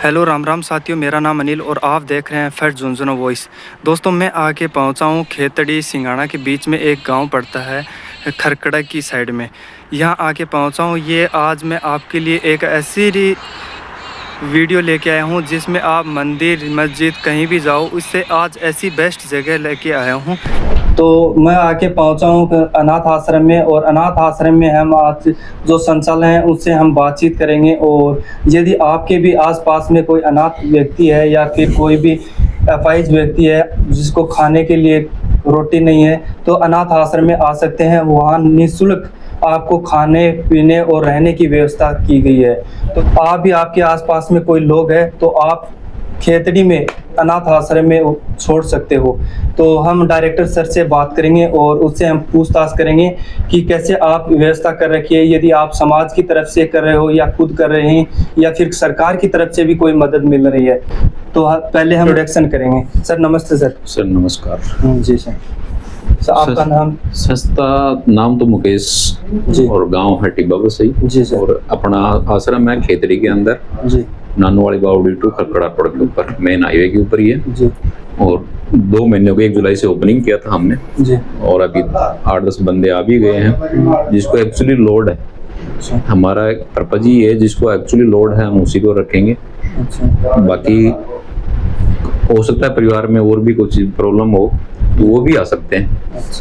Hello Ram Ram साथियों, मेरा नाम अनिल और आप देख रहे हैं फैट झुंझुनू वॉइस। दोस्तों, मैं आके पहुंचा हूं खेतड़ी सिंगाड़ा के बीच में एक गांव पड़ता है खरकड़ा की साइड में। यहां आके पहुंचा हूं। ये आज मैं आपके लिए एक ऐसी वीडियो लेके आया हूं जिसमें आप मंदिर मस्जिद कहीं भी जाओ, उससे आज ऐसी बेस्ट जगह लेके आया हूं। तो मैं आके पहुंचा हूँ अनाथ आश्रम में, और अनाथ आश्रम में हम आज जो संचालक हैं उससे हम बातचीत करेंगे। और यदि आपके भी आसपास में कोई अनाथ व्यक्ति है या फिर कोई भी अपाहिज व्यक्ति है जिसको खाने के लिए रोटी नहीं है, तो अनाथ आश्रम में आ सकते हैं। वहाँ निःशुल्क आपको खाने पीने और रहने की व्यवस्था की गई है। तो आप भी, आपके आसपास में कोई लोग हैं तो आप खेतड़ी में अनाथ आश्रम में छोड़ सकते हो। तो हम डायरेक्टर सर से बात करेंगे और उससे हम पूछताछ करेंगे कि कैसे आप व्यवस्था कर रखी है, यदि आप समाज की तरफ से कर रहे हो या खुद कर रहे हैं या फिर सरकार की तरफ से भी कोई मदद मिल रही है। तो पहले हम इंट्रोडक्शन करेंगे। सर नमस्ते। सर नमस्कार। जी सर। सर आपका नाम? संस्था नाम तो मुकेश जी, और गांव है टिब्बा सही जी सर। और अपना आश्रम है खेतड़ी के अंदर जी नानू वाली बावड़ी टू खरखड़ा रोड के ऊपर, मेन हाईवे के ऊपर ही है। जी और 2 महीने हो गए, 1 जुलाई से ओपनिंग किया था हमने जी। और अभी 8-10 बंदे आ भी गए हैं जिसको एक्चुअली लोड है। अच्छा हमारा पर्पज ही है, जिसको एक्चुअली लोड है हम उसी को रखेंगे। अच्छा। बाकी हो सकता है परिवार में और भी कुछ प्रॉब्लम हो तो वो भी आ सकते हैं,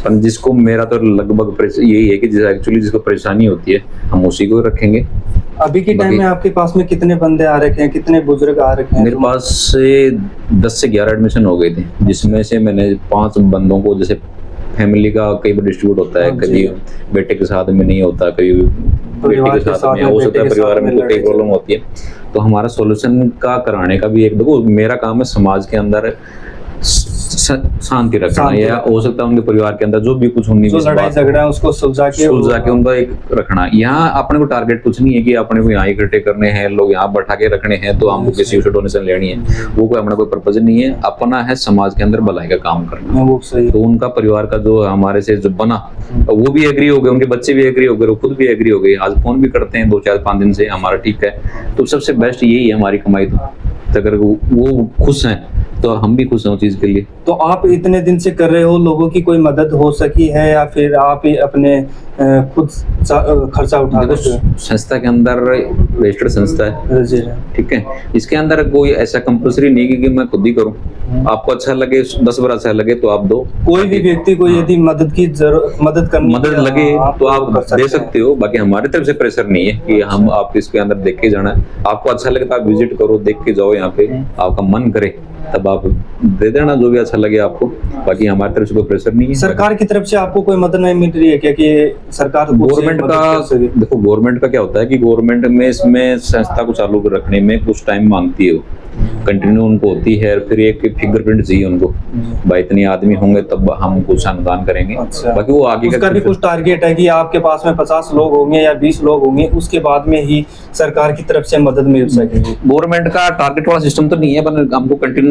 पर जिसको मेरा तो लगभग यही है कि एक्चुअली जिसको परेशानी होती है हम उसी को रखेंगे। अभी के टाइम में आपके पास में कितने बंदे आ रखे हैं, कितने बुजुर्ग आ रखे हैं? मेरे पास से 10 से 11 एडमिशन हो गए थे, जिसमें से मैंने 5 बंदों को, जैसे फैमिली का कई बार डिस्ट्रीब्यूट होता है, कभी बेटे के साथ में नहीं होता, कभी बेटे के साथ में हो सकता है, परिवार में तो कई प्रॉब्लम होती है। तो हमारा सॉल्यूशन का कराने का भी एक, देखो मेरा काम है समाज के अंदर शांति रखना, या हो सकता है उनके परिवार के अंदर जो भी कुछ होनी, जो लड़ाई झगड़ा है उसको सुलझा के उनका एक रखना। यहाँ अपने को टारगेट कुछ नहीं है कि अपने को यहाँ इकट्ठे करने हैं, लोग यहाँ बैठा के रखने हैं तो हमको किसी से डोनेशन लेनी है, वो कोई अपना कोई पर्पज नहीं है। अपना है समाज के अंदर भलाई का काम करना। वो सही। तो उनका परिवार का जो हमारे से जो बना वो भी एग्री हो गए, उनके बच्चे भी एग्री हो गए, वो खुद भी एग्री हो गए। आज फोन भी करते हैं 2-4-5 दिन से, हमारा ठीक है। तो सबसे बेस्ट यही है हमारी कमाई। तो अगर वो खुश हैं तो हम भी खुश हैं उस चीज के लिए। तो आप इतने दिन से कर रहे हो, लोगों की कोई मदद हो सकी है या फिर आप ही अपने खुद खर्चा उठा रहे हो? संस्था के अंदर रजिस्टर्ड संस्था है, ठीक है। इसके अंदर कोई ऐसा कंपल्सरी नहीं है कि मैं खुद ही करूं। आपको अच्छा लगे, 10 बार अच्छा लगे तो आप दो। कोई भी व्यक्ति को यदि मदद लगे तो आप दे सकते हो। बाकी हमारी तरफ से प्रेशर नहीं है कि हम आप इसके अंदर देख के जाना है। आपको अच्छा लगे तो आप विजिट करो, देख के जाओ। यहाँ पे आपका मन करे तब आप दे देना जो भी अच्छा लगे आपको। बाकी हमारी तरफ से कोई प्रेशर नहीं है। सरकार की तरफ से आपको कोई मदद नहीं मिल रही है क्या? कि सरकार गवर्नमेंट का, देखो गवर्नमेंट का क्या होता है कि गवर्नमेंट में इसमें संस्था को चालू रखने में कुछ टाइम मांगती है, कंटिन्यू उनको होती है। फिर एक फिंगरप्रिंट चाहिए उनको, भाई इतने आदमी होंगे तब हम कुछ अनुदान करेंगे। अच्छा। बाकी वो आगे का भी कुछ टारगेट है कि आपके पास में 50 लोग होंगे या 20 लोग होंगे, उसके बाद में ही सरकार की तरफ से मदद मिल सकेगी? गवर्नमेंट का टारगेट वाला सिस्टम तो नहीं है, पर हमको कंटिन्यू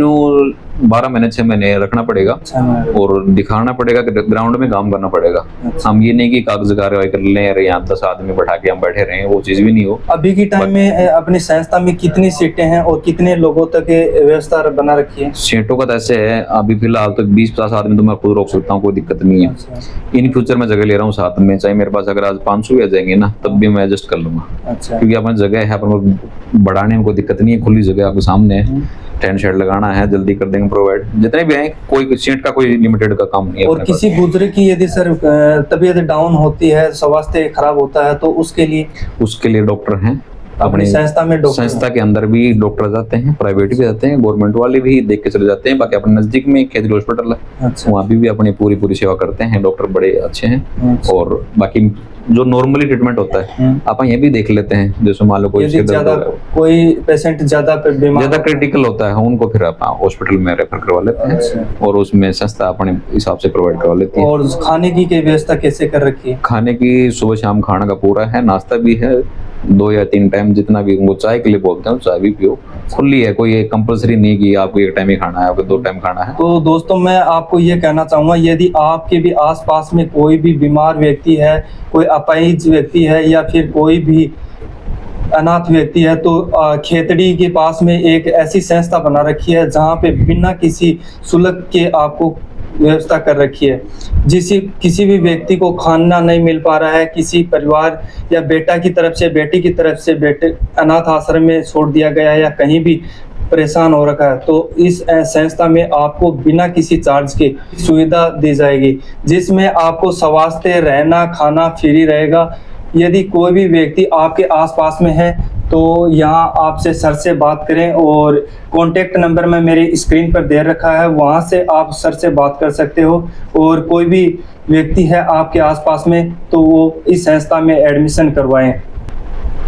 12 महीने 6 महीने रखना पड़ेगा। अच्छा। और दिखाना पड़ेगा, ग्राउंड में काम करना पड़ेगा। अच्छा। हम ये नहीं कि कागज कार्रवाई कर लें, अरे यहाँ 10 आदमी बैठा के हम बैठे रहे, वो चीज भी नहीं हो। अभी की टाइम में अपनी संस्था में कितनी सीटें हैं और कितने लोगों तक व्यवस्था बना रखी है? सीटों का तो ऐसे है, अभी फिलहाल तो 20-50 आदमी तो मैं खुद रोक सकता हूँ, कोई दिक्कत नहीं है। अच्छा। इन फ्यूचर में जगह ले रहा हूँ साथ में, चाहे मेरे पास अगर आज 500 भी आ जाएंगे ना तब भी मैं एडजस्ट कर लूंगा। अच्छा। क्योंकि अपनी जगह है, अपन बढ़ाने में कोई दिक्कत नहीं है, खुली जगह आपके सामने है। टेंट शेड लगाना है जल्दी कर देंगे प्रोवाइड, जितने भी हैं। कोई सीट का कोई लिमिटेड का काम नहीं है। और किसी बुजुर्ग की यदि सर तबीयत डाउन होती है, स्वास्थ्य खराब होता है, तो उसके लिए डॉक्टर हैं अपनी संस्था में। संस्था के अंदर भी डॉक्टर जाते हैं, प्राइवेट भी जाते हैं, गवर्नमेंट वाले भी देख के चले जाते हैं। बाकी अपने नजदीक में खेतड़ी हॉस्पिटल है। अच्छा। वहाँ भी अपनी पूरी सेवा करते हैं, डॉक्टर बड़े अच्छे हैं। अच्छा। और बाकी जो नॉर्मली ट्रीटमेंट होता है आप ये भी देख लेते हैं। जैसे मान लो कोई पेशेंट ज्यादा क्रिटिकल होता है, उनको फिर आप हॉस्पिटल में रेफर करवा लेते हैं। अच्छा। और उसमें संस्था अपने हिसाब से प्रोवाइड करवा लेती है। और खाने की व्यवस्था कैसे कर रखी है? खाने की सुबह शाम खाना का पूरा है, नाश्ता भी है, 2 या 3 टाइम जितना भी। वो चाय के लिए बोलते हैं, चाय भी पियो, खुली है, कोई कंपलसरी नहीं कि आपको 1 टाइम ही खाना है, आपको 2 टाइम खाना है। तो दोस्तों मैं आपको ये कहना चाहूंगा, यदि आपके भी आसपास में कोई भी बीमार व्यक्ति है, कोई अपाहिज व्यक्ति है या फिर कोई भी अनाथ व्यक्ति है, तो खेतड़ी के पास में एक ऐसी संस्था बना रखी है जहाँ पे बिना किसी शुल्क के आपको व्यवस्था कर रखी है। किसी भी व्यक्ति को खाना नहीं मिल पा रहा है, किसी परिवार या बेटा की तरफ से, बेटी की तरफ से, बेटे अनाथ आश्रम में छोड़ दिया गया है या कहीं भी परेशान हो रखा है, तो इस संस्था में आपको बिना किसी चार्ज के सुविधा दी जाएगी, जिसमें आपको स्वास्थ्य, रहना, खाना फ्री रहेगा। यदि कोई भी व्यक्ति आपके आसपास में है तो यहाँ आपसे सर से बात करें, और कॉन्टैक्ट नंबर मैं मेरी स्क्रीन पर दे रखा है, वहाँ से आप सर से बात कर सकते हो। और कोई भी व्यक्ति है आपके आसपास में तो वो इस संस्था में एडमिशन करवाएं।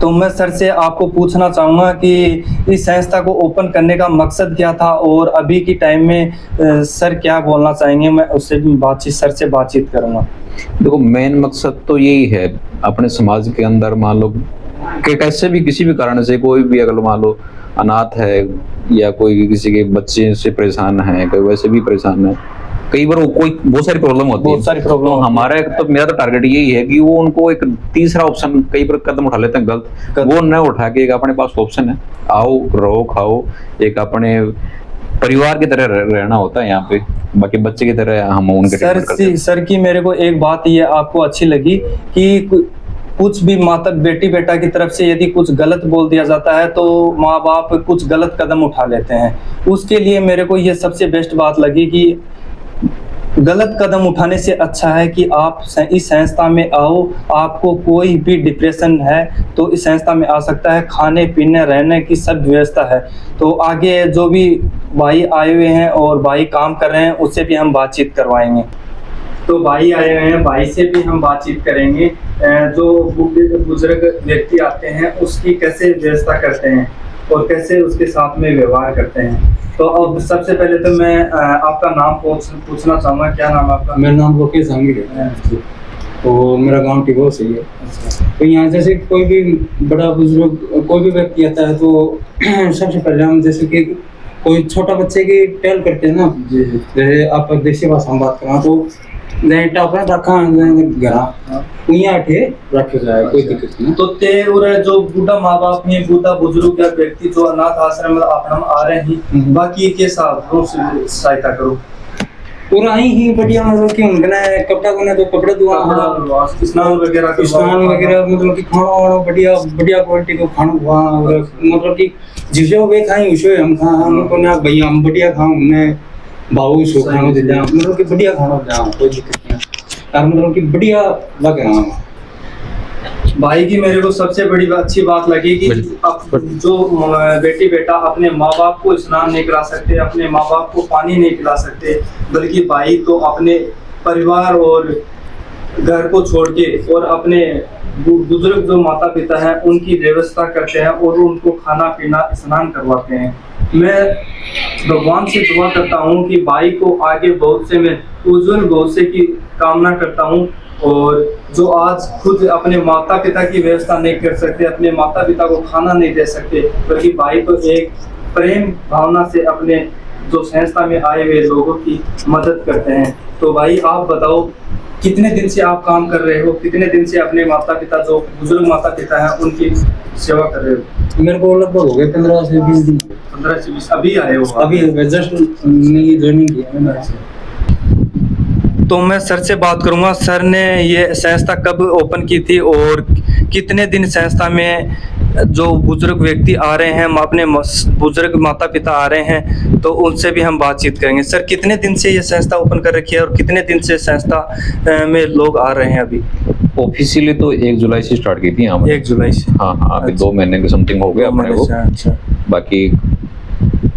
तो मैं सर से आपको पूछना चाहूँगा कि इस संस्था को ओपन करने का मकसद क्या था, और अभी की टाइम में सर क्या बोलना चाहेंगे। मैं उससे भी सर से बातचीत करूँगा। देखो, मेन मकसद तो यही है, अपने समाज के अंदर मान लो कि कैसे भी किसी भी कारण से कोई भी अगर मान लो अनाथ है या कोई किसी के बच्चे से परेशान है, कोई वैसे भी परेशान है, कई बार कोई बहुत सारी प्रॉब्लम होती है, तो हमारा तो मेरा तो टारगेट यही है कि वो उनको एक तीसरा ऑप्शन, कई बार कदम उठा लेते हैं गलत, वो न उठा के एक अपने पास ऑप्शन है, आओ रहो खाओ, एक अपने परिवार की तरह रहना होता है यहाँ पे, बाकी बच्चे की तरह हम उनके सर की मेरे को एक बात ये आपको अच्छी लगी कि कुछ भी माता बेटी बेटा की तरफ से यदि कुछ गलत बोल दिया जाता है तो माँ बाप कुछ गलत कदम उठा लेते हैं। उसके लिए मेरे को ये सबसे बेस्ट बात लगी कि गलत कदम उठाने से अच्छा है कि आप इस संस्था में आओ। आपको कोई भी डिप्रेशन है तो इस संस्था में आ सकता है, खाने पीने रहने की सब व्यवस्था है। तो आगे जो भी भाई आए हुए हैं और भाई काम कर रहे हैं उससे भी हम बातचीत करवाएंगे। तो भाई आए हुए हैं, भाई से भी हम बातचीत करेंगे। जो बुजुर्ग व्यक्ति आते हैं उसकी कैसे व्यवस्था करते हैं और कैसे उसके साथ में व्यवहार करते हैं। तो अब सबसे पहले तो मैं आपका नाम पूछना चाहूँगा। क्या नाम है आपका? मेरा नाम लोकेश जहांगीर है। तो मेरा गांव टिगो से ही है। तो यहाँ जैसे कोई भी बड़ा बुजुर्ग कोई भी व्यक्ति आता है तो सबसे पहले हम जैसे कि कोई छोटा बच्चे की टहल करते हैं ना, जैसे आप देसी भाषा में बात करा तो तो ते और जो बूढ़ा माँ बाप में बूढ़ा बुजुर्ग या व्यक्ति जो अनाथ आश्रम में आप आ रहे हैं बाकी के साथ सहायता करो पूरा ही बढ़िया, मतलब कि उनके कपड़ा को तो कपड़े दुआ, स्नान वगैरह मतलब कि खाना वाना बढ़िया बढ़िया क्वालिटी को खाना हुआ, मतलब कि जिसे वे खाएं उसे हम खा, हमको ना भैया हम बढ़िया खाऊं मैं बाबू इसको खाना दे दिया, मतलब कि बढ़िया खाना दिया, कोई दिक्कत नहीं यार, मतलब कि बढ़िया लग रहा है। भाई की मेरे को सबसे बड़ी अच्छी बात लगी कि अब जो बेटी बेटा अपने माँ बाप को स्नान नहीं करा सकते, अपने माँ बाप को पानी नहीं पिला सकते, बल्कि भाई तो अपने परिवार और घर को छोड़ के और अपने बुजुर्ग जो माता पिता हैं उनकी व्यवस्था करते हैं और उनको खाना पीना स्नान करवाते हैं। मैं भगवान से दुआ करता हूँ कि भाई को आगे बहुत से मैं उज्जवल भविष्य की कामना करता हूँ, और जो आज खुद अपने माता पिता की व्यवस्था नहीं कर सकते, अपने माता पिता को खाना नहीं दे सकते, बल्कि भाई तो एक प्रेम भावना से अपने जो संस्था में आए हुए लोगों की मदद करते हैं। तो भाई आप बताओ कितने दिन से आप काम कर रहे हो, कितने दिन से अपने माता पिता जो बुजुर्ग माता पिता हैं उनकी सेवा कर रहे हो? मेरे को लगभग हो गए 15 से 20 दिन। 15 से 20 अभी आए हो? अभी जस्ट नहीं ज्वाइनिंग किया मैंने। तो मैं सर से बात करूंगा, सर ने ये संस्था कब ओपन की थी और कितने दिन संस्था में जो बुजुर्ग व्यक्ति आ रहे हैं, अपने बुजुर्ग माता पिता आ रहे हैं, तो उनसे भी हम बातचीत करेंगे। सर कितने दिन से ये संस्था ओपन कर रखी है और कितने दिन से संस्था में लोग आ रहे हैं? अभी ऑफिशियली तो 1 जुलाई से स्टार्ट की थी यहाँ 1 जुलाई से। हाँ अभी अच्छा। 2 महीने के समथिंग हो गया अपने को। अच्छा। बाकी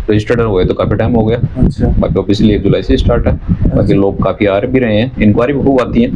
रजिस्टर्ड हुए तो काफी टाइम हो गया। अच्छा। बाकी ऑफिशियली 1 जुलाई से स्टार्ट है। बाकी लोग काफी आ भी रहे हैं, इंक्वायरी खूब आती है।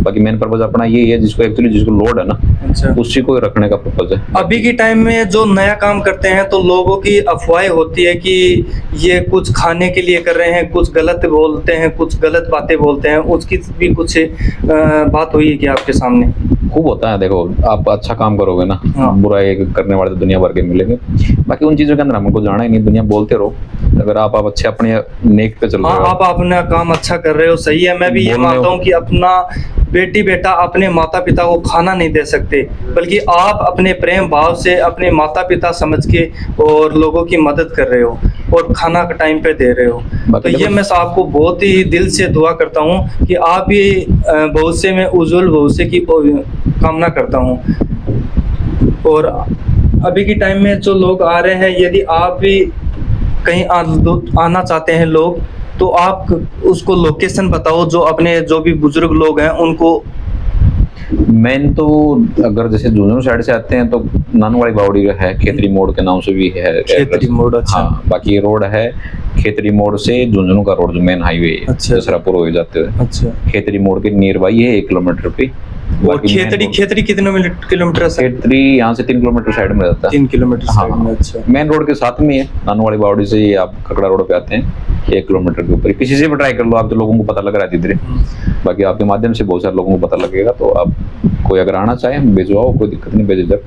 बाकी मेन पर्पज अपना यही है, जिसको लोड है ना, अच्छा, उसी को रखने का पर्पज है। अभी के टाइम में जो नया काम करते हैं तो लोगों की अफवाहें होती है कि ये कुछ खाने के लिए कर रहे हैं, कुछ गलत बोलते हैं, कुछ गलत बातें बोलते हैं, उसकी भी कुछ बात हुई है कि आपके सामने? खूब होता है। देखो आप अच्छा काम करोगे ना, हाँ। बुराई करने वाले तो दुनिया भर के मिलेंगे। बाकी उन चीजों के अंदर हमको जाना ही नहीं, दुनिया बोलते रहो, अगर आप अच्छे अपने नेक पे चल रहे हाँ, हो, आप अपना काम अच्छा कर रहे हो, सही है। मैं भी ये बोलने- मानता हूँ कि अपना बेटा अपने माता पिता को खाना नहीं दे सकते, बल्कि आप अपने प्रेम भाव से अपने माता पिता समझ के और लोगों की मदद कर रहे हो और खाना का टाइम पे दे रहे हो। तो बाकी ये देखो- मैं आपको बहुत ही दिल से दुआ करता हूँ कि आप भी भविष्य में उज्जवल भविष्य की कामना करता हूँ। और अभी के टाइम में जो लोग आ रहे हैं, यदि आप भी कहीं आना चाहते हैं लोग, तो आप उसको लोकेशन बताओ, जो अपने जो भी बुजुर्ग लोग हैं उनको। मेन तो अगर जैसे झुंझुनू साइड से आते हैं तो नानूवाड़ी बावड़ी का है, खेतरी मोड़ के नाम से भी है खेतरी मोड़, अच्छा। हाँ, बाकी ये रोड है खेतरी मोड़ से झुंझुनू का रोड, जो मेन हाईवे है, अच्छा। दसरापुर हो जाते हुए अच्छा। खेतरी मोड़ के नियर बाई है 1 किलोमीटर पे। और बाकी main खेतरी road- खेतरी कितने किलोमीटर से? खेतरी यहाँ से 3 किलोमीटर साइड में रहता है। 3 किलोमीटर साइड में, अच्छा। मेन रोड के साथ में है, नानूवाड़ी बावड़ी से ये आप ककड़ा रोड पे आते हैं 1 किलोमीटर के ऊपर। किसी से भी ट्राई कर लो आप, तो लोगों को पता लग रहा है धीरे। बाकी आपके माध्यम से बहुत सारे लोगों को पता लगेगा, तो आप कोई अगर आना चाहे भेजवाओ, कोई दिक्कत नहीं, बेझिझक।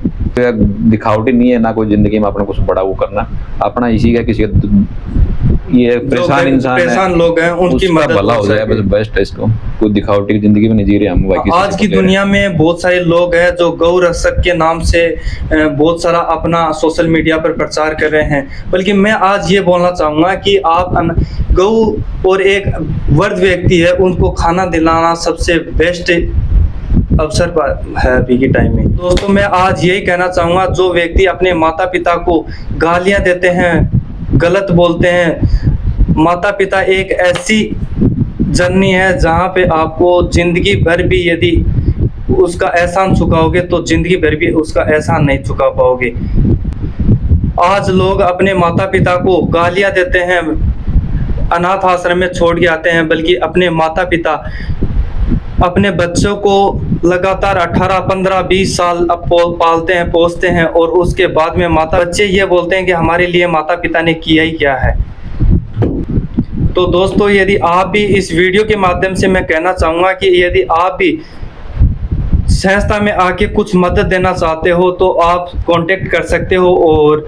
दिखावटी नहीं है ना, कोई जिंदगी में अपने कुछ बड़ा वो करना, अपना इसी का किसी ये परेशान इंसान है, परेशान लोग हैं उनकी उसका मदद भला हो जाए, बस बेस्ट है इसको। कोई दिखावटी की जिंदगी में नहीं जी रहे हम। बाकी आज की दुनिया में बहुत सारे लोग हैं जो गौ रक्षक के नाम से बहुत सारा अपना सोशल मीडिया पर प्रचार कर रहे हैं, बल्कि मैं आज ये बोलना चाहूँगा कि आप गौ और एक वृद्ध व्यक्ति है, उनको खाना दिलाना सबसे बेस्ट अवसर है अभी के टाइम में। दोस्तों, मैं आज यही कहना चाहूँगा, जो व्यक्ति अपने माता पिता को गालियाँ देते हैं, गलत बोलते हैं, माता पिता एक ऐसी जननी है जहाँ पे आपको जिंदगी भर भी यदि उसका एहसान चुकाओगे तो जिंदगी भर भी उसका एहसान नहीं चुका पाओगे। आज लोग अपने माता पिता को गालियाँ देते हैं, अनाथ आश्रम में छोड़ के आते हैं, बल्कि अपने माता पिता अपने बच्चों को लगातार 18, 15, 20 साल पालते हैं, पोसते हैं, और उसके बाद में बच्चे ये बोलते हैं कि हमारे लिए माता पिता ने किया ही क्या है। तो दोस्तों, यदि आप भी इस वीडियो के माध्यम से मैं कहना चाहूँगा कि यदि आप भी संस्था में आके कुछ मदद देना चाहते हो तो आप कांटेक्ट कर सकते हो, और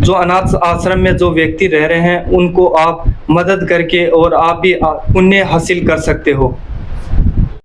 जो अनाथ आश्रम में जो व्यक्ति रह रहे हैं उनको आप मदद करके और आप भी पुण्य हासिल कर सकते हो।